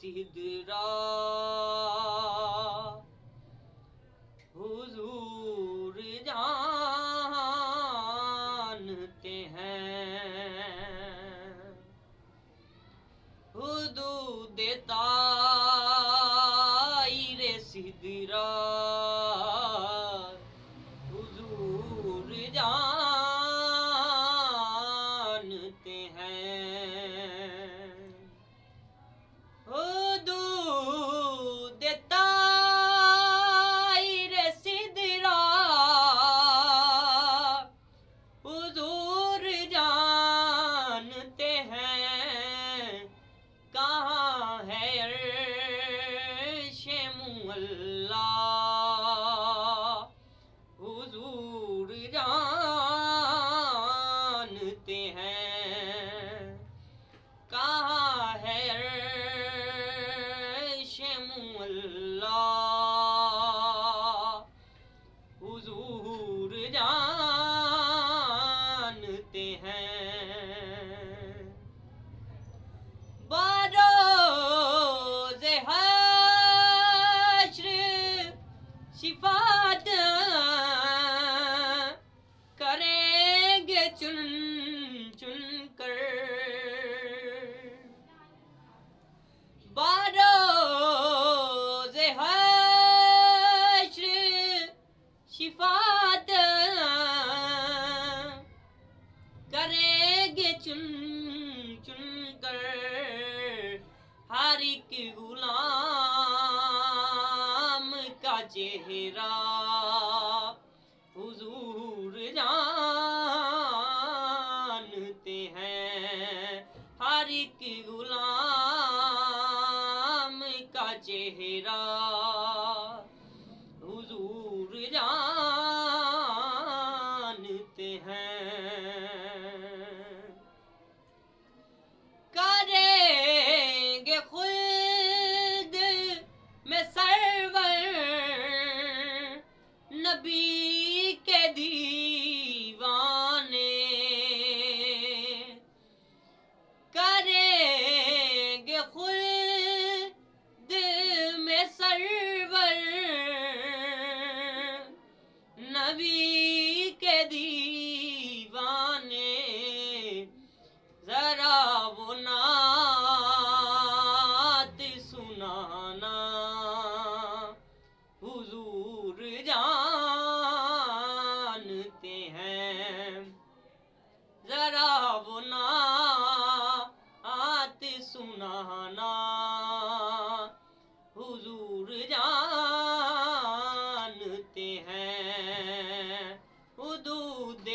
سدرا حضور جانتے ہیں حدود طائر سدرا حضور جانتے ہیں حدود طائر سدرا حضور جانتے ہیں کہاں ہے عرش معلا حضور جانتے ہیں کہاں ہے عرش معلا حضور جانتے ہیں بروز حشر شفاعت کریں گے چن چن کر بروز حشر شفاعت کریں گے چن چن کر ہر ایک غلام کا چہرہ حضور جانتے ہیں ہر ایک غلام کا چہرہ حضور جانتے ہیں کریں گے خلد میں سرور نبی کے دیوانے کریں گے خلد میں سرور نبی کے دیوانے ذرا وہ نعت سنانا حضور جانتے ہیں ذرا وہ نعت سنانا حضور جانتے ہیں حدود